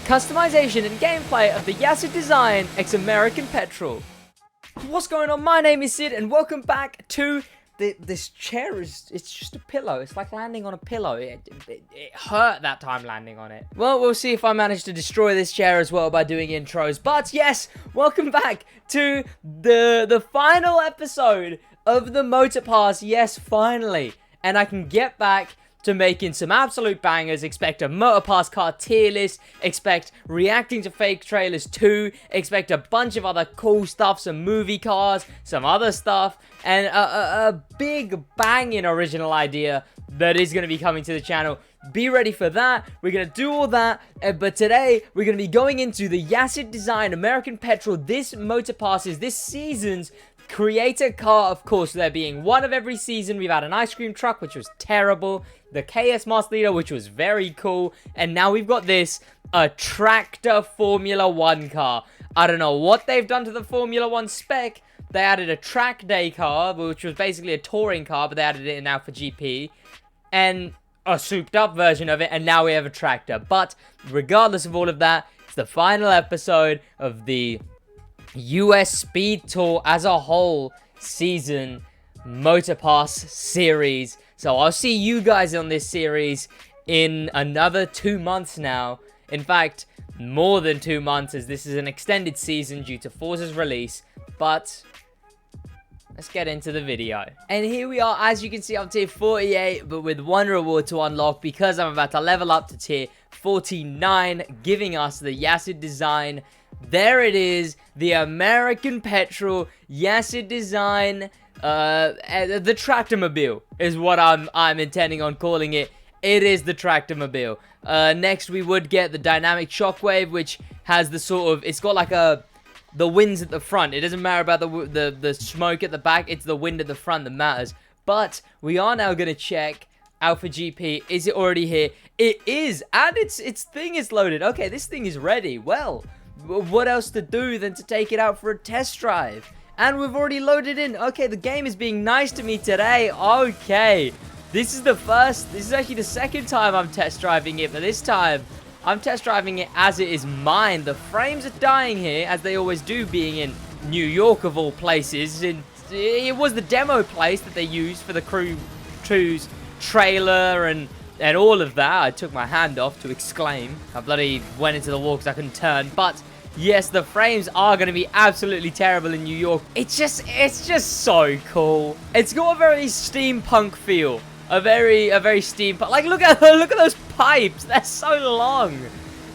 customization and gameplay of the YassidDESIGN x American Petrol. What's going on? My name is Sid and welcome back to this chair. It's just a pillow. It's like landing on a pillow. It hurt that time landing on it. Well, we'll see if I manage to destroy this chair as well by doing intros. But yes, welcome back to the final episode of the Motorpass. Yes, finally. And I can get back to making some absolute bangers. Expect a Motorpass car tier list, expect reacting to fake trailers too, expect a bunch of other cool stuff, some movie cars, some other stuff, and a big banging original idea that is going to be coming to the channel. Be ready for that. We're going to do all that, but today we're going to be going into the YassidDESIGN American Petrol, this Motorpass, this season's creator car. Of course, there being one of every season. We've had an ice cream truck, which was terrible, the KS Master Leader, which was very cool, and now we've got this, a tractor Formula 1 car. I don't know what they've done to the Formula 1 spec. They added a track day car, which was basically a touring car, but they added it in now for GP, and a souped up version of it, and now we have a tractor. But regardless of all of that, it's the final episode of the US Speed Tour as a whole season Motorpass series. So I'll see you guys on this series in another 2 months now. In fact, more than 2 months, as this is an extended season due to Forza's release. But let's get into the video. And here we are. As you can see, I'm tier 48, but with one reward to unlock because I'm about to level up to tier 49, giving us the YassidDESIGN. There it is, the American Petrol YassidDESIGN, the Tractormobile is what I'm intending on calling it. It is the Tractormobile. Next we would get the dynamic shockwave, which has the sort of, it's got like the winds at the front. It doesn't matter about the smoke at the back, it's the wind at the front that matters. But we are now going to check Alpha GP. Is it already here? It is, and its thing is loaded. Okay, this thing is ready. Well, what else to do than to take it out for a test drive? And we've already loaded in. Okay, the game is being nice to me today. Okay, this is actually the second time I'm test driving it, but this time I'm test driving it as it is mine. The frames are dying here, as they always do, being in New York of all places. And it was the demo place that they used for the Crew 2's trailer and all of that. I took my hand off to exclaim. I bloody went into the wall because I couldn't turn. But yes, the frames are going to be absolutely terrible in New York. It's just so cool. It's got a very steampunk feel. A very steampunk. Like, look at those pipes. They're so long.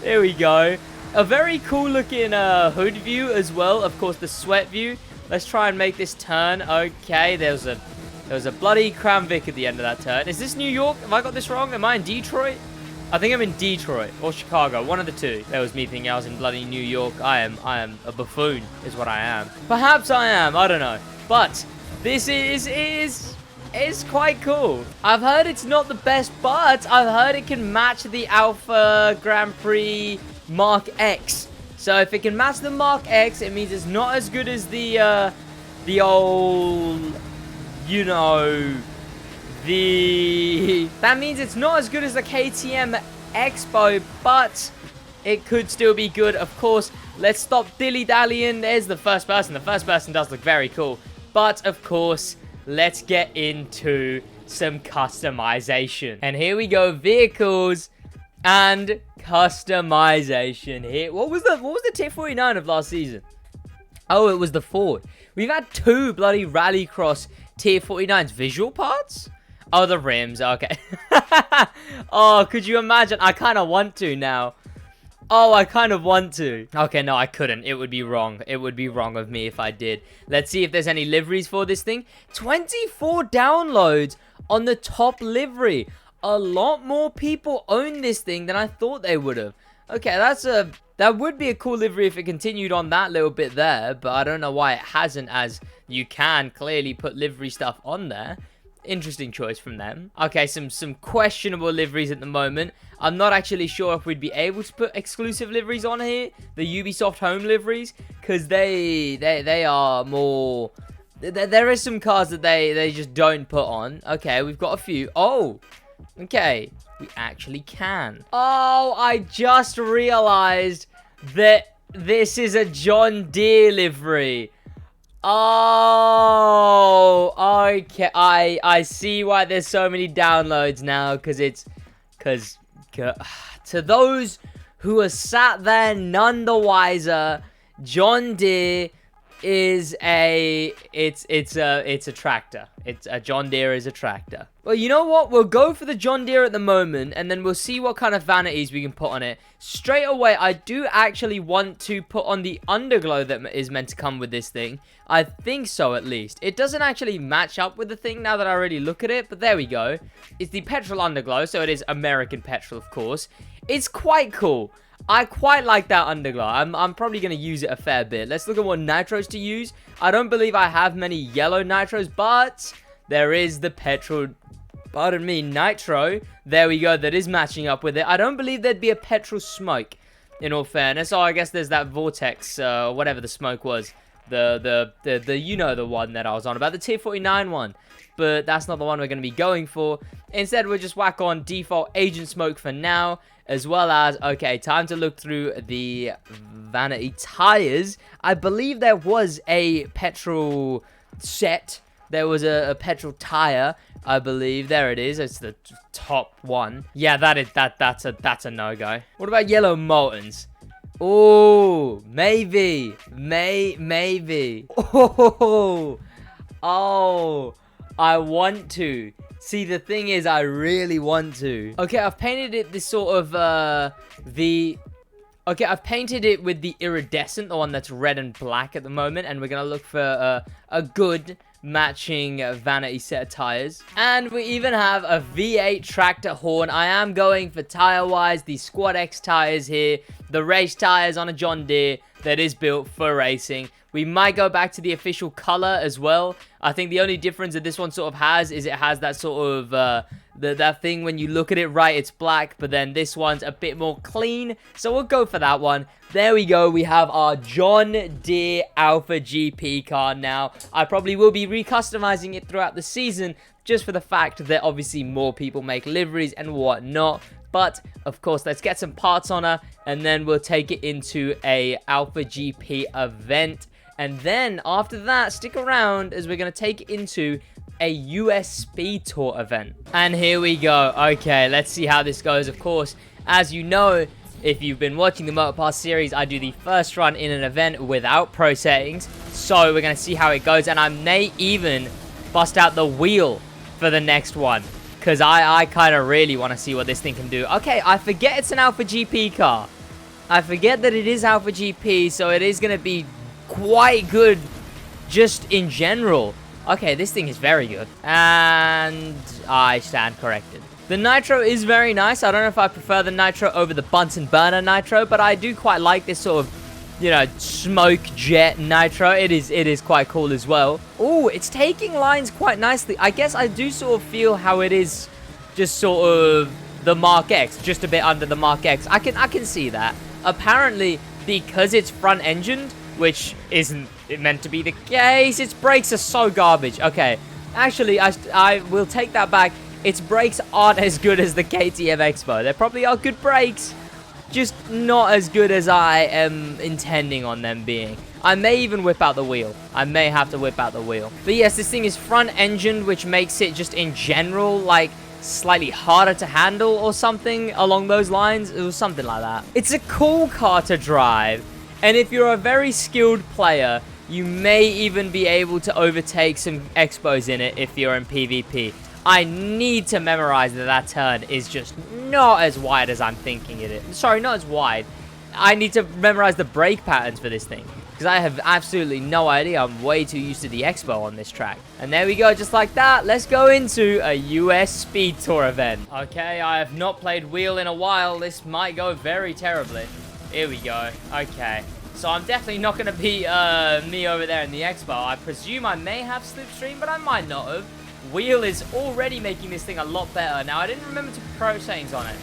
There we go. A very cool looking hood view as well. Of course, the sweat view. Let's try and make this turn. Okay, there was a bloody Crown Vic at the end of that turn. Is this New York? Have I got this wrong? Am I in Detroit? I think I'm in Detroit or Chicago. One of the two. That was me thinking I was in bloody New York. I am a buffoon is what I am. Perhaps I am. I don't know. But this is quite cool. I've heard it's not the best, but I've heard it can match the Alpha Grand Prix Mark X. So if it can match the Mark X, it means it's not as good as the old, you know, that means it's not as good as the KTM Expo, but it could still be good. Of course, let's stop dilly-dallying. There's the first person. The first person does look very cool. But, of course, let's get into some customization. And here we go, vehicles and customization. Here, what was the tier 49 of last season? Oh, it was the Ford. We've had two bloody Rallycross tier 49s. Visual parts? Oh, the rims. Okay. Oh, could you imagine? I kind of want to now. Oh, I kind of want to. Okay, no, I couldn't. It would be wrong. It would be wrong of me if I did. Let's see if there's any liveries for this thing. 24 downloads on the top livery. A lot more people own this thing than I thought they would have. Okay, that would be a cool livery if it continued on that little bit there, but I don't know why it hasn't, as you can clearly put livery stuff on there. Interesting choice from them. Okay, some questionable liveries at the moment. I'm not actually sure if we'd be able to put exclusive liveries on here, the Ubisoft home liveries, because they are more. There is some cars that they just don't put on. Okay, we've got a few. Oh, okay. we actually can. Oh, I just realized that this is a John Deere livery. Oh, okay. I see why there's so many downloads now, because to those who are sat there none the wiser, John Deere is it's a tractor. It's a John Deere is a tractor. Well, you know what? We'll go for the John Deere at the moment, and then we'll see what kind of vanities we can put on it. Straight away, I do actually want to put on the underglow that is meant to come with this thing. I think so, at least. It doesn't actually match up with the thing now that I already look at it, but there we go. It's the petrol underglow, so it is American Petrol, of course. It's quite cool. I quite like that underglow. I'm probably going to use it a fair bit. Let's look at what nitros to use. I don't believe I have many yellow nitros, but there is the petrol, pardon me, nitro. There we go. That is matching up with it. I don't believe there'd be a petrol smoke, in all fairness. Oh, I guess there's that vortex, whatever the smoke was. The you know the one that I was on about, the tier 49 one. But that's not the one we're going to be going for. Instead, we'll just whack on default agent smoke for now. As well as, okay, time to look through the vanity tires. I believe there was a petrol set. There was a petrol tire, I believe. There it is. It's the top one. Yeah, that's a no-go. What about yellow Moltons? Oh, maybe. Maybe. Oh, I want to. See, the thing is, I really want to. Okay, I've painted it this sort of, Okay, I've painted it with the iridescent, the one that's red and black at the moment. And we're going to look for a good matching vanity set of tires. And we even have a V8 tractor horn. I am going for tire-wise, the Squad X tires here. The race tires on a John Deere that is built for racing. We might go back to the official color as well. I think the only difference that this one sort of has is it has that sort of, that thing when you look at it right, it's black. But then this one's a bit more clean. So we'll go for that one. There we go. We have our John Deere Alpha GP car now. I probably will be recustomizing it throughout the season, just for the fact that obviously more people make liveries and whatnot. But, of course, let's get some parts on her, and then we'll take it into a Alpha GP event. And then, after that, stick around, as we're going to take it into a US Speed Tour event. And here we go. Okay, let's see how this goes. Of course, as you know, if you've been watching the Motorpass series, I do the first run in an event without pro settings. So, we're going to see how it goes, and I may even bust out the wheel for the next one. Because I kind of really want to see what this thing can do. Okay, I forget it's an Alpha GP car. I forget that it is Alpha GP, so it is going to be quite good just in general. Okay, this thing is very good. And I stand corrected. The nitro is very nice. I don't know if I prefer the nitro over the Bunsen burner nitro, but I do quite like this sort of, you know, smoke jet nitro. It is quite cool as well. Oh, it's taking lines quite nicely. I guess I do sort of feel how it is just sort of the Mark X, just a bit under the Mark X. I can see that. Apparently, because it's front engined, which isn't meant to be the case, its brakes are so garbage. Okay, actually, I will take that back. Its brakes aren't as good as the KTM Expo. They probably are good brakes, just not as good as I am intending on them being. I may even whip out the wheel. I may have to whip out the wheel. But yes, this thing is front engined, which makes it just in general, like, slightly harder to handle or something along those lines. It was something like that. It's a cool car to drive. And if you're a very skilled player, you may even be able to overtake some expos in it if you're in PvP. I need to memorize that that turn is just not as wide as I'm thinking it is. Sorry, not as wide. I need to memorize the brake patterns for this thing, because I have absolutely no idea. I'm way too used to the expo on this track. And there we go, just like that. Let's go into a US Speed Tour event. Okay, I have not played wheel in a while. This might go very terribly. Here we go. Okay. So I'm definitely not going to beat me over there in the expo. I presume I may have slipstream, but I might not have. Wheel is already making this thing a lot better. Now, I didn't remember to put pro settings on it.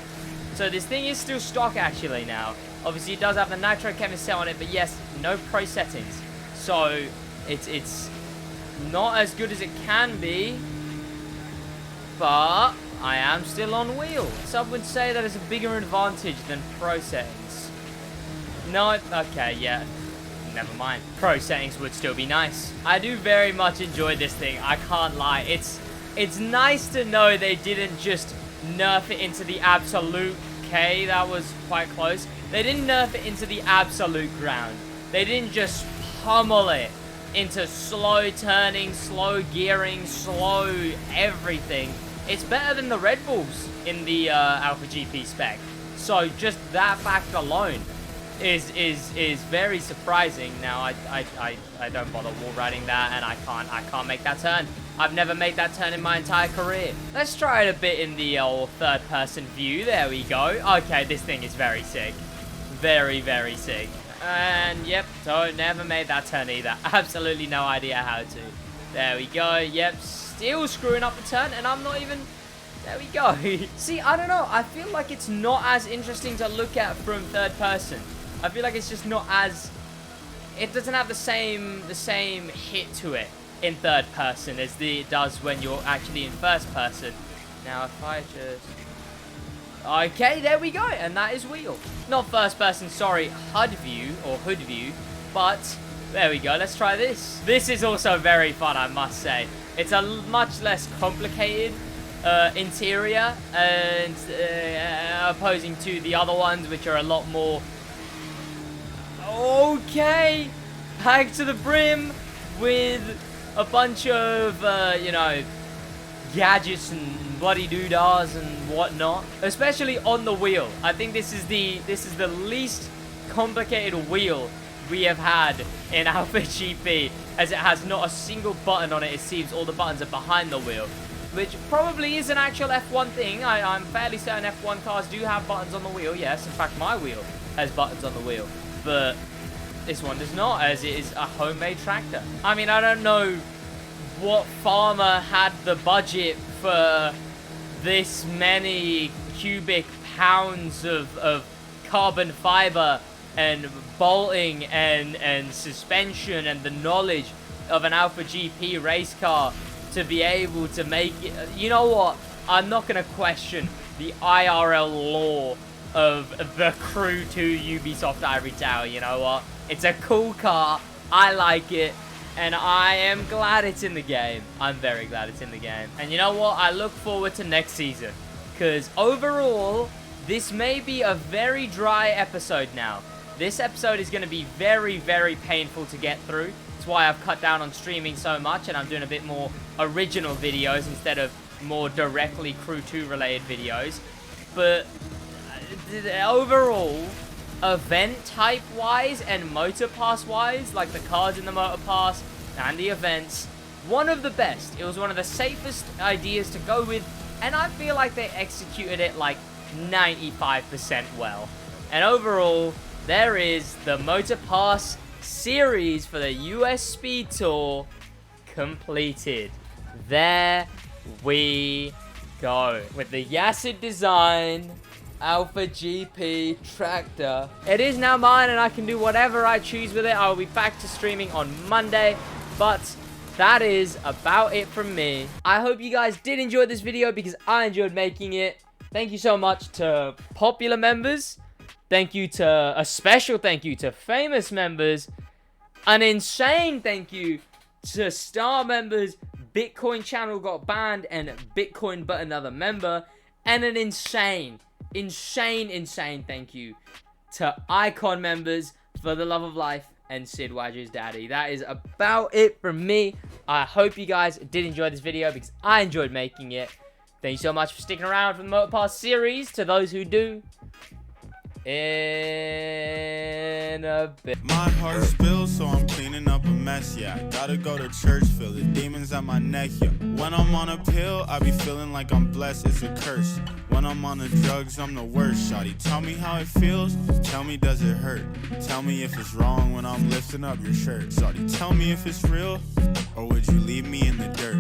So this thing is still stock actually now. Obviously, it does have the nitro chemist set on it, but yes, no pro settings. So it's not as good as it can be. But I am still on wheel. Some would say that is a bigger advantage than pro settings. No, okay, yeah. Never mind. Pro settings would still be nice. I do very much enjoy this thing. I can't lie. It's nice to know they didn't just nerf it into the absolute. Okay, that was quite close. They didn't nerf it into the absolute ground. They didn't just pummel it into slow turning, slow gearing, slow everything. It's better than the Red Bulls in the Alpha GP spec. So just that fact alone is very surprising. Now I don't bother wall riding that, and I can't make that turn. I've never made that turn in my entire career. Let's try it a bit in the old third person view. There we go. Okay, this thing is very sick. Very, very sick. And yep, so never made that turn either. Absolutely no idea how to. There we go. Yep, still screwing up the turn, and I'm not even. There we go. See, I don't know. I feel like it's not as interesting to look at from third person. I feel like it's just not as. It doesn't have the same hit to it in third person as it does when you're actually in first person. Now, if I just. Okay, there we go, and that is wheel. Not first person, sorry, HUD view, or hood view, but there we go, let's try this. This is also very fun, I must say. It's a much less complicated interior, and opposing to the other ones, which are a lot more... Okay, back to the brim with a bunch of, you know, gadgets and bloody doodahs and whatnot, especially on the wheel. I think this is the least complicated wheel we have had in Alpha GP, as it has not a single button on it. It seems all the buttons are behind the wheel, which probably is an actual F1 thing. I'm fairly certain F1 cars do have buttons on the wheel. Yes, in fact, my wheel has buttons on the wheel, but this one does not, as it is a homemade tractor. I mean, I don't know what farmer had the budget for this many cubic pounds of carbon fiber and bolting and suspension and the knowledge of an Alpha GP race car to be able to make it. You know what? I'm not going to question the IRL law of the Crew 2 Ubisoft Ivory Tower. You know what? It's a cool car. I like it. And I am glad it's in the game. I'm very glad it's in the game. And you know what? I look forward to next season. Because overall, this may be a very dry episode now. This episode is going to be very, very painful to get through. That's why I've cut down on streaming so much. And I'm doing a bit more original videos instead of more directly Crew 2 related videos. But overall, event type wise and Motorpass wise, like the cards in the Motorpass and the events, one of the best. It was one of the safest ideas to go with, and I feel like they executed it like 95% well. And overall, there is the Motorpass series for the US Speed Tour completed. There we go with the YassidDESIGN Alpha GP tractor. It is now mine, and I can do whatever I choose with it. I will be back to streaming on Monday, but that is about it from me. I hope you guys did enjoy this video, because I enjoyed making it. Thank you so much to popular members. Thank you to a special thank you to famous members. An insane thank you to star members. Bitcoin channel got banned and Bitcoin but another member. And an insane thank you to Icon members, For the Love of Life, and SidWaj's daddy. That is about it from me. I hope you guys did enjoy this video, because I enjoyed making it. Thank you so much for sticking around for the Motorpass series. To those who do, in a bit. My heart spills, so I'm cleaning up a mess, yeah. I gotta go to church, feel the demons at my neck, yeah. When I'm on a pill, I be feeling like I'm blessed, it's a curse. When I'm on the drugs, I'm the worst, shawty. Tell me how it feels, tell me does it hurt. Tell me if it's wrong when I'm lifting up your shirt, shawty. Tell me if it's real, or would you leave me in the dirt?